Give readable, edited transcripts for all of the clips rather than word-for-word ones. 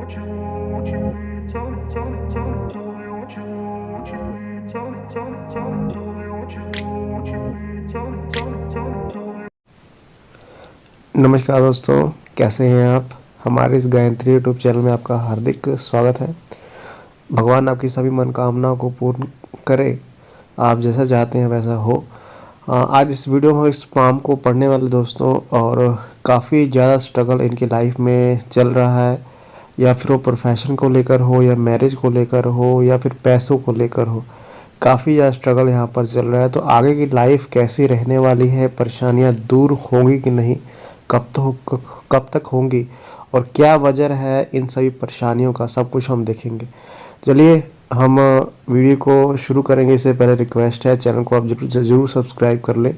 नमस्कार दोस्तों, कैसे हैं आप। हमारे इस गायत्री यूट्यूब चैनल में आपका हार्दिक स्वागत है। भगवान आपकी सभी मनोकामनाओं को पूर्ण करे, आप जैसा चाहते हैं वैसा हो। आज इस वीडियो में इस पाम को पढ़ने वाले दोस्तों और काफ़ी ज़्यादा स्ट्रगल इनकी लाइफ में चल रहा है, या फिर वो प्रोफेशन को लेकर हो, या मैरिज को लेकर हो, या फिर पैसों को लेकर हो। काफ़ी ज़्यादा स्ट्रगल यहाँ पर चल रहा है। तो आगे की लाइफ कैसी रहने वाली है, परेशानियाँ दूर होंगी कि नहीं, कब तक होंगी, और क्या वजह है इन सभी परेशानियों का, सब कुछ हम देखेंगे। चलिए हम वीडियो को शुरू करेंगे। इससे पहले रिक्वेस्ट है, चैनल को आप जरूर सब्सक्राइब कर लें,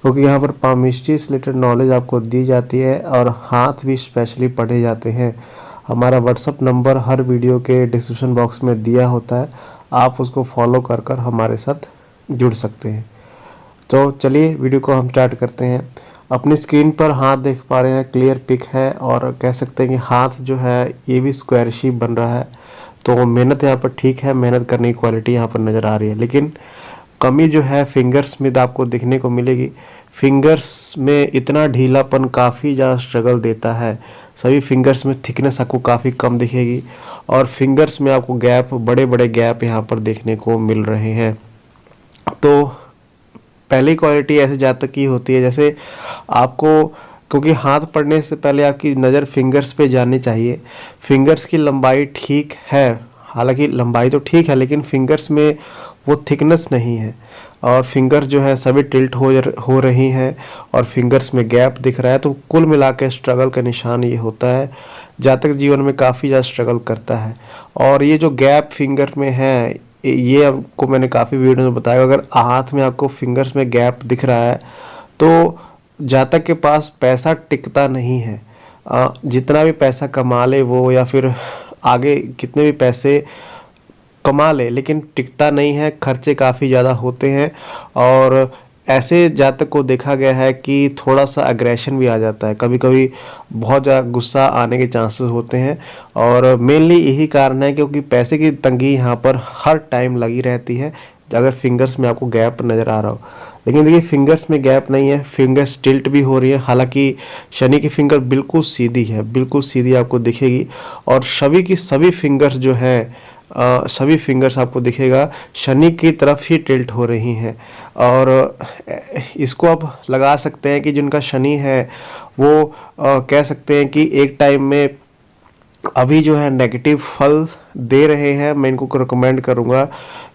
क्योंकि यहाँ पर पामिस्ट्री से रिलेटेड नॉलेज आपको दी जाती है और हाथ भी स्पेशली पढ़े जाते हैं। हमारा व्हाट्सअप नंबर हर वीडियो के डिस्क्रिप्शन बॉक्स में दिया होता है, आप उसको फॉलो कर हमारे साथ जुड़ सकते हैं। तो चलिए वीडियो को हम स्टार्ट करते हैं। अपनी स्क्रीन पर हाथ देख पा रहे हैं, क्लियर पिक है, और कह सकते हैं कि हाथ जो है ये भी स्क्वायर शेप बन रहा है। तो मेहनत यहाँ पर ठीक है, मेहनत करने की क्वालिटी यहाँ पर नज़र आ रही है। लेकिन कमी जो है फिंगर्स में आपको देखने को मिलेगी। फिंगर्स में इतना ढीलापन काफ़ी ज़्यादा स्ट्रगल देता है। सभी फिंगर्स में थिकनेस आपको काफ़ी कम दिखेगी, और फिंगर्स में आपको गैप, बड़े बड़े गैप यहाँ पर देखने को मिल रहे हैं। तो पहली क्वालिटी ऐसे जातक की होती है, जैसे आपको, क्योंकि हाथ पढ़ने से पहले आपकी नज़र फिंगर्स पे जानी चाहिए। फिंगर्स की लंबाई ठीक है, हालांकि लंबाई तो ठीक है, लेकिन फिंगर्स में वो थिकनेस नहीं है, और फिंगर जो है सभी टिल्ट हो रही हैं, और फिंगर्स में गैप दिख रहा है। तो कुल मिला के स्ट्रगल का निशान ये होता है। जातक जीवन में काफ़ी ज़्यादा स्ट्रगल करता है। और ये जो गैप फिंगर में है, ये आपको मैंने काफ़ी वीडियो में बताया। अगर हाथ में आपको फिंगर्स में गैप दिख रहा है तो जातक के पास पैसा टिकता नहीं है। जितना भी पैसा कमा ले वो, या फिर आगे कितने भी पैसे कमा ले, लेकिन टिकता नहीं है। खर्चे काफ़ी ज़्यादा होते हैं, और ऐसे जातक को देखा गया है कि थोड़ा सा अग्रेशन भी आ जाता है, कभी कभी बहुत ज़्यादा गुस्सा आने के चांसेस होते हैं। और मेनली यही कारण है, क्योंकि पैसे की तंगी यहाँ पर हर टाइम लगी रहती है, अगर फिंगर्स में आपको गैप नज़र आ रहा हो। लेकिन देखिए फिंगर्स में गैप नहीं है, फिंगर्स टिल्ट भी हो रही है। हालांकि शनि की फिंगर बिल्कुल सीधी है, बिल्कुल सीधी आपको दिखेगी, और सभी की सभी फिंगर्स जो है, सभी फिंगर्स आपको दिखेगा शनि की तरफ ही टिल्ट हो रही हैं। और इसको आप लगा सकते हैं कि जिनका शनि है वो कह सकते हैं कि एक टाइम में अभी जो है नेगेटिव फल दे रहे हैं। मैं इनको रिकमेंड करूंगा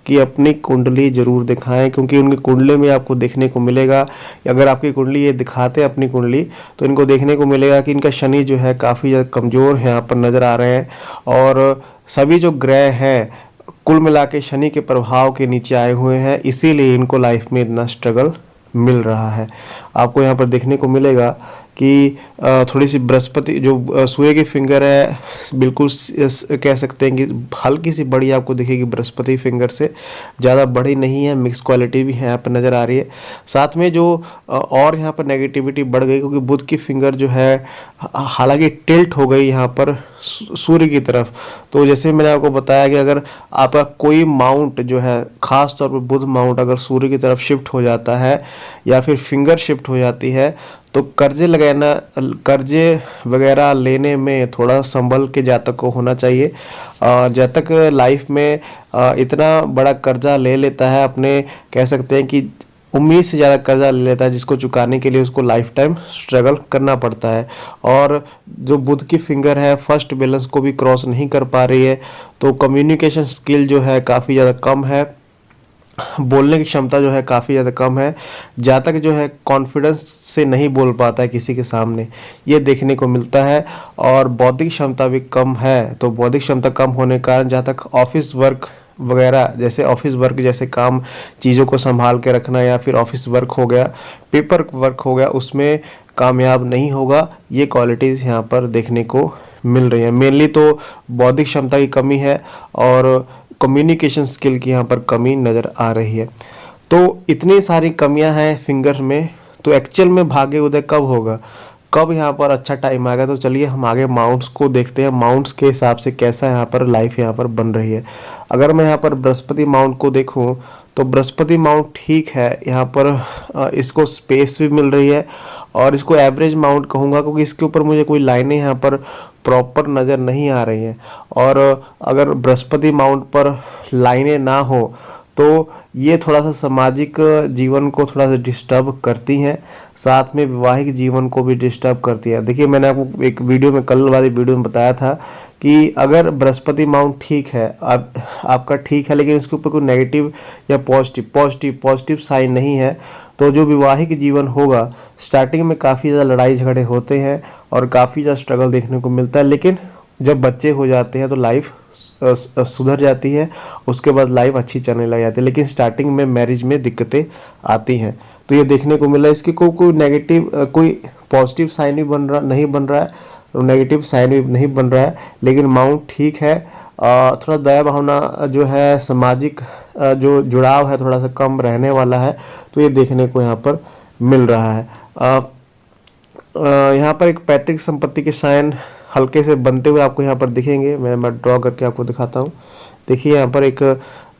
कि अपनी कुंडली जरूर दिखाएं, क्योंकि उनकी कुंडली में आपको देखने को मिलेगा, अगर आपकी कुंडली ये दिखाते हैं अपनी कुंडली, तो इनको देखने को मिलेगा कि इनका शनि जो है काफ़ी ज़्यादा कमज़ोर है, यहाँ पर नज़र आ रहे हैं। और सभी जो ग्रह हैं कुल मिला के शनि के प्रभाव के नीचे आए हुए हैं, इसीलिए इनको लाइफ में इतना स्ट्रगल मिल रहा है। आपको यहाँ पर देखने को मिलेगा कि थोड़ी सी बृहस्पति जो सूर्य की फिंगर है, बिल्कुल कह सकते हैं कि हल्की सी बड़ी आपको दिखेगी, बृहस्पति फिंगर से ज़्यादा बड़ी नहीं है। मिक्स क्वालिटी भी है यहाँ पर नज़र आ रही है। साथ में जो और यहाँ पर नेगेटिविटी बढ़ गई, क्योंकि बुध की फिंगर जो है हालांकि टिल्ट हो गई यहाँ पर सूर्य की तरफ। तो जैसे मैंने आपको बताया कि अगर आपका कोई माउंट जो है, खास तौर पर बुध माउंट अगर सूर्य की तरफ शिफ्ट हो जाता है, या फिर फिंगर शिफ्ट हो जाती है, तो कर्जे वगैरह लेने में थोड़ा संभल के जातक को होना चाहिए। जातक लाइफ में इतना बड़ा कर्जा ले लेता है, अपने कह सकते हैं कि उम्मीद से ज़्यादा कर्जा ले लेता है, जिसको चुकाने के लिए उसको लाइफ टाइम स्ट्रगल करना पड़ता है। और जो बुध की फिंगर है फर्स्ट बैलेंस को भी क्रॉस नहीं कर पा रही है, तो कम्युनिकेशन स्किल जो है काफ़ी ज़्यादा कम है, बोलने की क्षमता जो है काफ़ी ज़्यादा कम है। जातक जो है कॉन्फिडेंस से नहीं बोल पाता है किसी के सामने, ये देखने को मिलता है। और बौद्धिक क्षमता भी कम है, तो बौद्धिक क्षमता कम होने के कारण जातक ऑफिस वर्क वगैरह, जैसे ऑफिस वर्क जैसे काम, चीज़ों को संभाल के रखना, या फिर ऑफिस वर्क हो गया, पेपर वर्क हो गया, उसमें कामयाब नहीं होगा। ये क्वालिटीज़ यहाँ पर देखने को मिल रही है। मेनली तो बौद्धिक क्षमता की कमी है, और कम्युनिकेशन स्किल की यहाँ पर कमी नज़र आ रही है। तो इतनी सारी कमियां हैं फिंगर में, तो एक्चुअल में भाग्य उदय कब होगा, कब यहाँ पर अच्छा टाइम आ गया। तो चलिए हम आगे माउंट्स को देखते हैं, माउंट्स के हिसाब से कैसा यहाँ पर लाइफ यहाँ पर बन रही है। अगर मैं यहाँ पर बृहस्पति माउंट को देखूँ तो बृहस्पति माउंट ठीक है, यहाँ पर इसको स्पेस भी मिल रही है और इसको एवरेज माउंट कहूँगा, क्योंकि इसके ऊपर मुझे कोई लाइनें यहाँ पर प्रॉपर नज़र नहीं आ रही हैं। और अगर बृहस्पति माउंट पर लाइनें ना हो तो ये थोड़ा सा सामाजिक जीवन को थोड़ा सा डिस्टर्ब करती हैं, साथ में वैवाहिक जीवन को भी डिस्टर्ब करती है। देखिए मैंने आपको एक वीडियो में, कल वाली वीडियो में बताया था कि अगर बृहस्पति माउंट ठीक है, आपका ठीक है, लेकिन इसके ऊपर कोई नेगेटिव या पॉजिटिव साइन नहीं है, तो जो वैवाहिक जीवन होगा स्टार्टिंग में काफ़ी ज़्यादा लड़ाई झगड़े होते हैं और काफ़ी ज़्यादा स्ट्रगल देखने को मिलता है, लेकिन जब बच्चे हो जाते हैं तो लाइफ सुधर जाती है, उसके बाद लाइफ अच्छी चलने लग जाती है। लेकिन स्टार्टिंग में मैरिज में दिक्कतें आती हैं, तो ये देखने को मिला। इसकी कोई नेगेटिव कोई पॉजिटिव साइन भी नहीं बन रहा है, नेगेटिव साइन भी नहीं बन रहा है, लेकिन माउंट ठीक है। थोड़ा दया भावना जो है, सामाजिक जो जुड़ाव है थोड़ा सा कम रहने वाला है, तो ये देखने को यहाँ पर मिल रहा है। यहाँ पर एक पैतृक संपत्ति के साइन हल्के से बनते हुए आपको यहाँ पर दिखेंगे। मैं ड्रॉ करके आपको दिखाता हूँ। देखिए यहाँ पर एक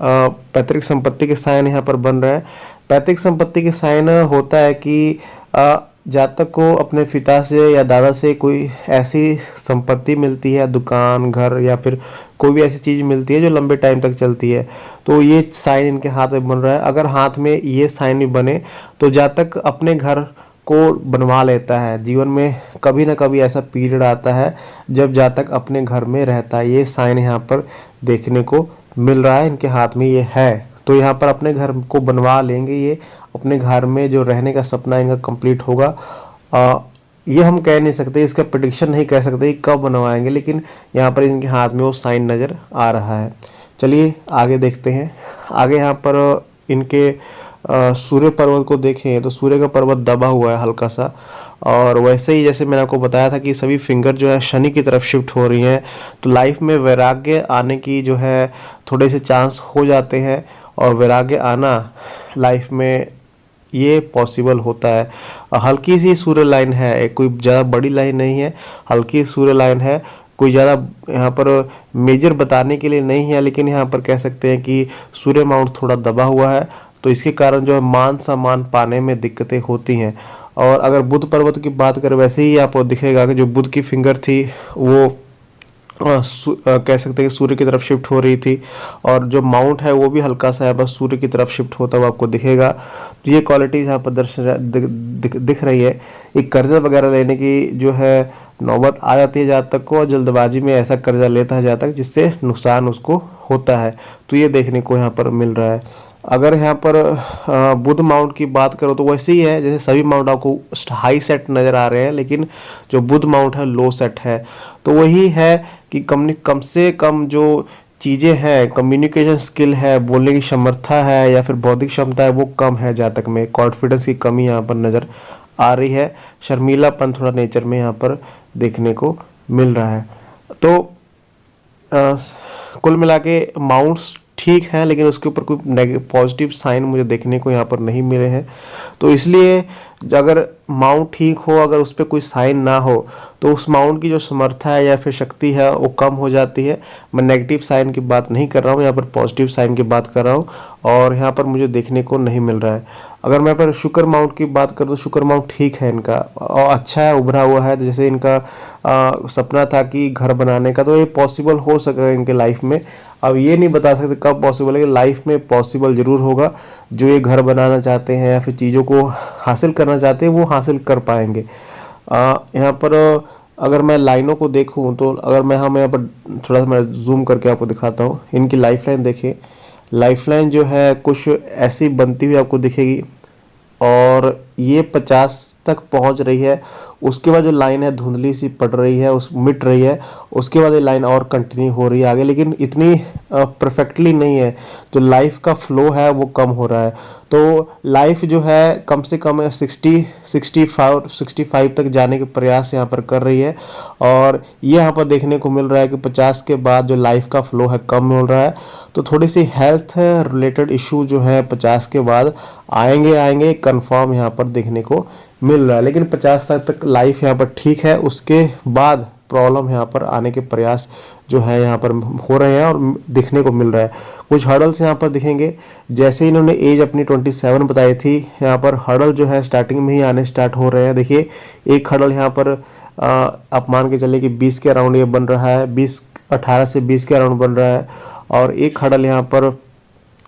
पैतृक संपत्ति के साइन यहाँ पर बन रहा है। पैतृक संपत्ति के साइन होता है कि जातक को अपने पिता से या दादा से कोई ऐसी संपत्ति मिलती है, दुकान, घर या फिर कोई भी ऐसी चीज़ मिलती है जो लंबे टाइम तक चलती है, तो ये साइन इनके हाथ में बन रहा है। अगर हाथ में ये साइन भी बने तो जातक अपने घर को बनवा लेता है। जीवन में कभी ना कभी ऐसा पीरियड आता है जब जातक अपने घर में रहता है। ये साइन यहाँ पर देखने को मिल रहा है, इनके हाथ में ये है, तो यहाँ पर अपने घर को बनवा लेंगे। ये अपने घर में जो रहने का सपना इनका कंप्लीट होगा। ये हम कह नहीं सकते, इसका प्रेडिक्शन नहीं कह सकते कब बनवाएंगे, लेकिन यहाँ पर इनके हाथ में वो साइन नज़र आ रहा है। चलिए आगे देखते हैं। आगे यहाँ पर इनके सूर्य पर्वत को देखें तो सूर्य का पर्वत दबा हुआ है हल्का सा, और वैसे ही जैसे मैंने आपको बताया था कि सभी फिंगर जो है शनि की तरफ शिफ्ट हो रही हैं, तो लाइफ में वैराग्य आने की जो है थोड़े से चांस हो जाते हैं, और वैराग्य आना लाइफ में ये पॉसिबल होता है। हल्की सी सूर्य लाइन है, कोई ज़्यादा बड़ी लाइन नहीं है, हल्की सूर्य लाइन है, कोई ज़्यादा यहाँ पर मेजर बताने के लिए नहीं है, लेकिन यहाँ पर कह सकते हैं कि सूर्य माउंट थोड़ा दबा हुआ है, तो इसके कारण जो है मान सम्मान पाने में दिक्कतें होती हैं। और अगर बुध पर्वत की बात करें, वैसे ही आपको दिखेगा कि जो बुध की फिंगर थी वो कह सकते हैं कि सूर्य की तरफ शिफ्ट हो रही थी, और जो माउंट है वो भी हल्का सा है, बस सूर्य की तरफ शिफ्ट होता हुआ आपको दिखेगा। तो ये क्वालिटीज यहाँ पर दिख रही है। एक कर्जा वगैरह लेने की जो है नौबत आ जाती है जातक को, और जल्दबाजी में ऐसा कर्जा लेता है जातक जिससे नुकसान उसको होता है, तो ये देखने को यहाँ पर मिल रहा है। अगर यहाँ पर बुध माउंट की बात करो तो वैसे ही है, जैसे सभी माउंट आपको हाई सेट नज़र आ रहे हैं, लेकिन जो बुध माउंट है लो सेट है। तो वही है कि कम से कम जो चीज़ें हैं, कम्युनिकेशन स्किल है, बोलने की क्षमता है या फिर बौद्धिक क्षमता है, वो कम है जातक में। कॉन्फिडेंस की कमी यहाँ पर नज़र आ रही है, शर्मीलापन थोड़ा नेचर में यहाँ पर देखने को मिल रहा है। तो कुल मिला के माउंट्स ठीक है, लेकिन उसके ऊपर कोई पॉजिटिव साइन मुझे देखने को यहाँ पर नहीं मिले हैं। तो इसलिए अगर माउंट ठीक हो, अगर उस पर कोई साइन ना हो, तो उस माउंट की जो समर्था है या फिर शक्ति है वो कम हो जाती है। मैं नेगेटिव साइन की बात नहीं कर रहा हूँ, यहाँ पर पॉजिटिव साइन की बात कर रहा हूँ, और यहाँ पर मुझे देखने को नहीं मिल रहा है। अगर मैं पर शुक्र माउंट की बात करूँ तो शुक्र माउंट ठीक है इनका, और अच्छा है, उभरा हुआ है। जैसे इनका सपना था कि घर बनाने का, तो ये पॉसिबल हो सकेगा इनके लाइफ में। अब ये नहीं बता सकते कब पॉसिबल है, कि लाइफ में पॉसिबल ज़रूर होगा। जो ये घर बनाना चाहते हैं या फिर चीज़ों को हासिल करना चाहते हैं वो हासिल कर पाएंगे। यहाँ पर अगर मैं लाइनों को देखूं तो अगर मैं यहाँ पर थोड़ा सा मैं जूम करके आपको दिखाता हूँ। इनकी लाइफ लाइन देखिए, लाइफ लाइन जो है कुछ ऐसी बनती हुई आपको दिखेगी, और ये 50 तक पहुंच रही है। उसके बाद जो लाइन है धुंधली सी पड़ रही है, उस मिट रही है। उसके बाद ये लाइन और कंटिन्यू हो रही है आगे, लेकिन इतनी परफेक्टली नहीं है। जो लाइफ का फ्लो है वो कम हो रहा है। तो लाइफ जो है कम से कम 65 तक जाने के प्रयास यहाँ पर कर रही है, और ये यहाँ पर देखने को मिल रहा है कि 50 के बाद जो लाइफ का फ्लो है कम मिल रहा है। तो थोड़ी सी हेल्थ रिलेटेड इशू जो है 50 के बाद आएंगे कंफर्म यहाँ पर देखने को मिल रहा है। लेकिन 50 साल तक लाइफ यहाँ पर ठीक है, उसके बाद प्रॉब्लम यहाँ पर आने के प्रयास जो है यहाँ पर हो रहे हैं और दिखने को मिल रहा है। कुछ हर्डल्स यहाँ पर दिखेंगे। जैसे इन्होंने एज अपनी 27 बताई थी, यहाँ पर हर्डल जो है स्टार्टिंग में ही आने स्टार्ट हो रहे हैं। देखिए एक हर्डल यहाँ पर आप मान के चलिए कि 20 के अराउंड ये बन रहा है, 18 से 20 के अराउंड बन रहा है। और एक हर्डल यहाँ पर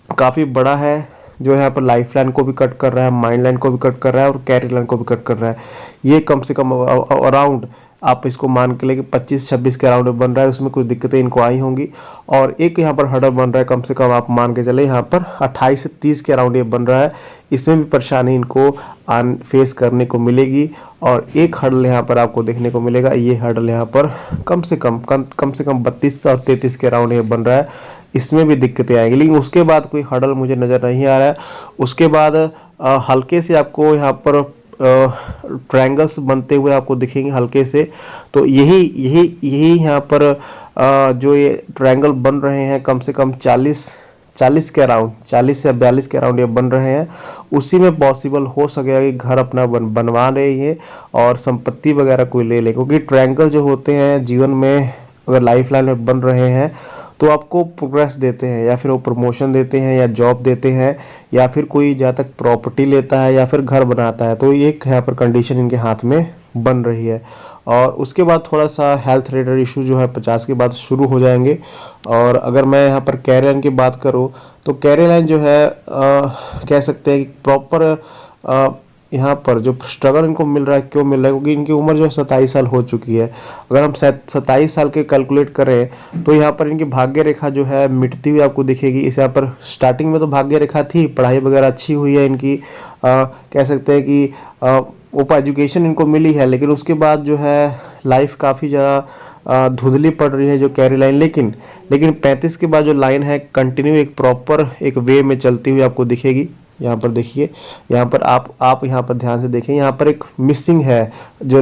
काफ़ी बड़ा है जो यहाँ पर लाइफ लाइन को भी कट कर रहा है, माइंड लाइन को भी कट कर रहा है और कैरियर लाइन को भी कट कर रहा है। ये कम से कम अराउंड आप इसको मान के लिए कि 25-26 के अराउंड बन रहा है, उसमें कुछ दिक्कतें इनको आई होंगी। और एक यहाँ पर हर्डल बन रहा है कम से कम आप मान के चले यहाँ पर 28 से 30 के अराउंड ये बन रहा है, इसमें भी परेशानी इनको फेस करने को मिलेगी। और एक हर्डल यहाँ पर आपको देखने को मिलेगा, ये हर्डल यहाँ पर कम से कम 32 और 33 के अराउंड ये बन रहा है, इसमें भी दिक्कतें आएंगी। लेकिन उसके बाद कोई हर्डल मुझे नज़र नहीं आ रहा है। उसके बाद हल्के से आपको यहाँ पर ट्रायंगल्स बनते हुए आपको दिखेंगे हल्के से। तो यही यहाँ पर जो ये ट्रायंगल बन रहे हैं कम से कम 40 के अराउंड, 40 या 42 के अराउंड ये बन रहे हैं, उसी में पॉसिबल हो सकेगा कि घर अपना बनवा रहे हैं और संपत्ति वगैरह कोई ले ले। क्योंकि ट्रायंगल जो होते हैं जीवन में अगर लाइफ लाइन में बन रहे हैं तो आपको प्रोग्रेस देते हैं, या फिर वो प्रमोशन देते हैं, या जॉब देते हैं, या फिर कोई जहाँ तक प्रॉपर्टी लेता है, या फिर घर बनाता है। तो ये यहाँ पर कंडीशन इनके हाथ में बन रही है। और उसके बाद थोड़ा सा हेल्थ रिलेटेड इशू जो है 50 के बाद शुरू हो जाएंगे। और अगर मैं यहाँ पर कैरियर लाइन की बात करूँ तो कैरियर लाइन जो है कह सकते हैं कि प्रॉपर यहाँ पर जो स्ट्रगल इनको मिल रहा है, क्यों मिल रहा है, क्योंकि इनकी उम्र जो है 27 साल हो चुकी है। अगर हम 27 साल के कैलकुलेट करें तो यहाँ पर इनकी भाग्य रेखा जो है मिटती हुई आपको दिखेगी। इस यहाँ पर स्टार्टिंग में तो भाग्य रेखा थी, पढ़ाई वगैरह अच्छी हुई है इनकी, कह सकते हैं कि ओपन एजुकेशन इनको मिली है। लेकिन उसके बाद जो है लाइफ काफ़ी ज़्यादा धुंधली पड़ रही है जो कैरी लाइन। लेकिन 35 के बाद जो लाइन है कंटिन्यू एक प्रॉपर एक वे में चलती हुई आपको दिखेगी। यहाँ पर देखिए, यहाँ पर आप यहाँ पर ध्यान से देखें, यहाँ पर एक मिसिंग है, जो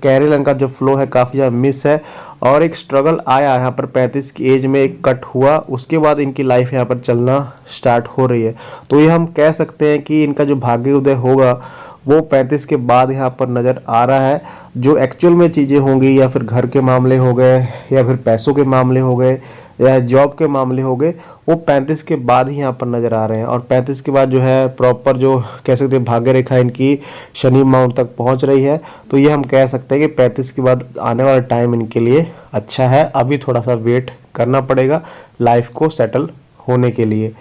कैरी लाइन का जो फ्लो है काफ़ी ज़्यादा मिस है। और एक स्ट्रगल आया यहाँ पर 35 की एज में, एक कट हुआ, उसके बाद इनकी लाइफ यहाँ पर चलना स्टार्ट हो रही है। तो ये हम कह सकते हैं कि इनका जो भाग्य उदय होगा वो 35 के बाद यहाँ पर नज़र आ रहा है। जो एक्चुअल में चीज़ें होंगी, या फिर घर के मामले हो गए, या फिर पैसों के मामले हो गए, या जॉब के मामले हो गए, वो 35 के बाद ही यहाँ पर नज़र आ रहे हैं। और 35 के बाद जो है प्रॉपर जो कह सकते हैं भाग्य रेखा इनकी शनि माउंट तक पहुँच रही है। तो ये हम कह सकते हैं कि 35 के बाद आने वाला टाइम इनके लिए अच्छा है। अभी थोड़ा सा वेट करना पड़ेगा लाइफ को सेटल होने के लिए।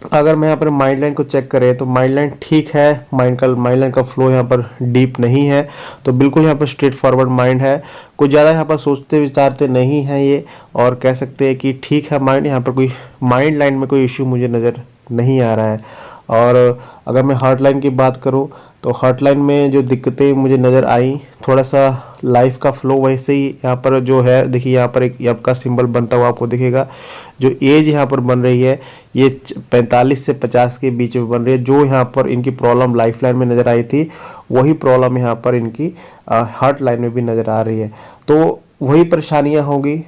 अगर मैं यहाँ पर माइंड लाइन को चेक करें तो माइंड लाइन ठीक है, माइंड लाइन का फ्लो यहाँ पर डीप नहीं है, तो बिल्कुल यहाँ पर स्ट्रेट फॉरवर्ड माइंड है, कुछ ज़्यादा यहाँ पर सोचते विचारते नहीं है ये। और कह सकते हैं कि ठीक है माइंड, यहाँ पर कोई माइंड लाइन में कोई इश्यू मुझे नज़र नहीं आ रहा है। और अगर मैं हार्ट लाइन की बात करूँ तो हार्ट लाइन में जो दिक्कतें मुझे नज़र आई, थोड़ा सा लाइफ का फ्लो वैसे ही यहाँ पर जो है, देखिए यहाँ पर एक यप का सिंबल बनता हुआ आपको दिखेगा। जो एज यहाँ पर बन रही है ये 45 से 50 के बीच में बन रही है। जो यहाँ पर इनकी प्रॉब्लम लाइफ लाइन में नज़र आई थी वही प्रॉब्लम यहाँ पर इनकी हार्ट लाइन में भी नज़र आ रही है। तो वही परेशानियाँ होंगी।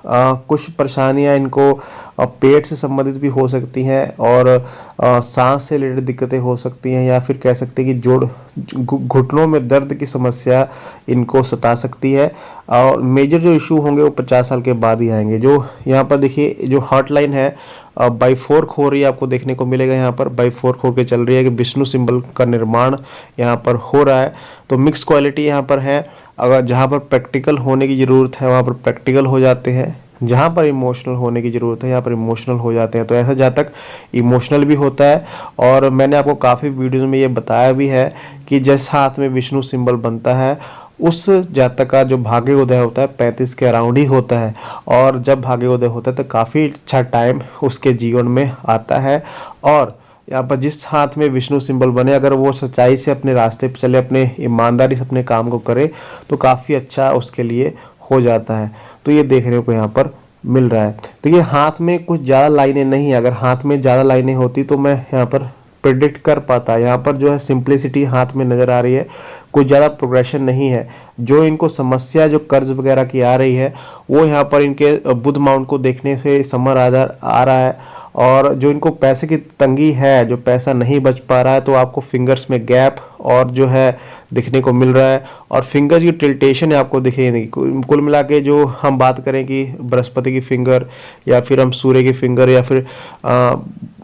कुछ परेशानियां इनको पेट से संबंधित भी हो सकती हैं, और सांस से रिलेटेड दिक्कतें हो सकती हैं, या फिर कह सकते हैं कि घुटनों में दर्द की समस्या इनको सता सकती है। और मेजर जो इशू होंगे वो 50 साल के बाद ही आएंगे। जो यहाँ पर देखिए जो हार्ट लाइन है बाई फोर्क हो रही है, आपको देखने को मिलेगा यहाँ पर बाई फोर्क होकर चल रही है कि विष्णु सिंबल का निर्माण यहाँ पर हो रहा है। तो मिक्स क्वालिटी यहाँ पर है। अगर जहाँ पर प्रैक्टिकल होने की ज़रूरत है वहाँ पर प्रैक्टिकल हो जाते हैं, जहाँ पर इमोशनल होने की ज़रूरत है यहाँ पर इमोशनल हो जाते हैं। तो ऐसा जातक इमोशनल भी होता है। और मैंने आपको काफ़ी वीडियोज़ में ये बताया भी है कि जिस हाथ में विष्णु सिंबल बनता है उस जातक का जो भाग्य उदय होता है 35 के अराउंड ही होता है। और जब भाग्य उदय होता है तो काफ़ी अच्छा टाइम उसके जीवन में आता है। और यहाँ पर जिस हाथ में विष्णु सिंबल बने, अगर वो सच्चाई से अपने रास्ते पर चले, अपने ईमानदारी से अपने काम को करे, तो काफ़ी अच्छा उसके लिए हो जाता है। तो ये देखने को यहाँ पर मिल रहा है। तो ये हाथ में कुछ ज़्यादा लाइनें नहीं है, अगर हाथ में ज़्यादा लाइनें होती तो मैं यहाँ पर प्रिडिक्ट कर पाता। यहाँ पर जो है सिंप्लिसिटी हाथ में नज़र आ रही है, कुछ ज़्यादा प्रोग्रेशन नहीं है। जो इनको समस्या जो कर्ज वगैरह की आ रही है वो यहाँ पर इनके बुध माउंट को देखने से समझ आ रहा है। और जो इनको पैसे की तंगी है, जो पैसा नहीं बच पा रहा है, तो आपको फिंगर्स में गैप और जो है दिखने को मिल रहा है, और फिंगर्स की टिल्टेशन है आपको दिखेगी। कुल मिला के जो हम बात करें कि बृहस्पति की फिंगर या फिर हम सूर्य की फिंगर या फिर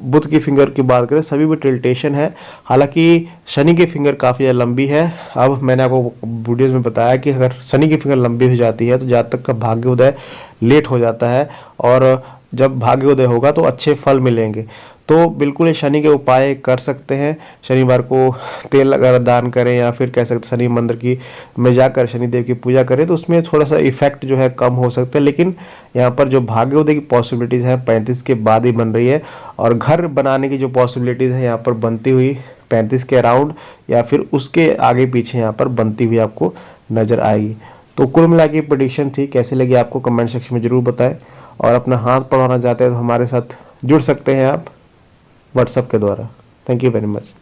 बुध की फिंगर की बात करें, सभी में टिल्टेशन है। हालांकि शनि की फिंगर काफ़ी ज़्यादा लंबी है। अब मैंने आपको वीडियोज़ में बताया कि अगर शनि की फिंगर लंबी हो जाती है तो जातक का भाग्योदय लेट हो जाता है, और जब भाग्योदय होगा तो अच्छे फल मिलेंगे। तो बिल्कुल ये शनि के उपाय कर सकते हैं। शनिवार को तेल अगर दान करें या फिर कह सकते शनि मंदिर की में जाकर शनिदेव की पूजा करें तो उसमें थोड़ा सा इफेक्ट जो है कम हो सकता है। लेकिन यहाँ पर जो भाग्योदय की पॉसिबिलिटीज़ है 35 के बाद ही बन रही है, और घर बनाने की जो पॉसिबिलिटीज़ है यहाँ पर बनती हुई 35 के अराउंड या फिर उसके आगे पीछे यहाँ पर बनती हुई आपको नज़र आएगी। तो कुल मिला के प्रेडिक्शन थी। कैसे लगी आपको कमेंट सेक्शन में ज़रूर बताएं, और अपना हाथ पढ़ाना चाहते हैं तो हमारे साथ जुड़ सकते हैं आप व्हाट्सएप के द्वारा। Thank you very much.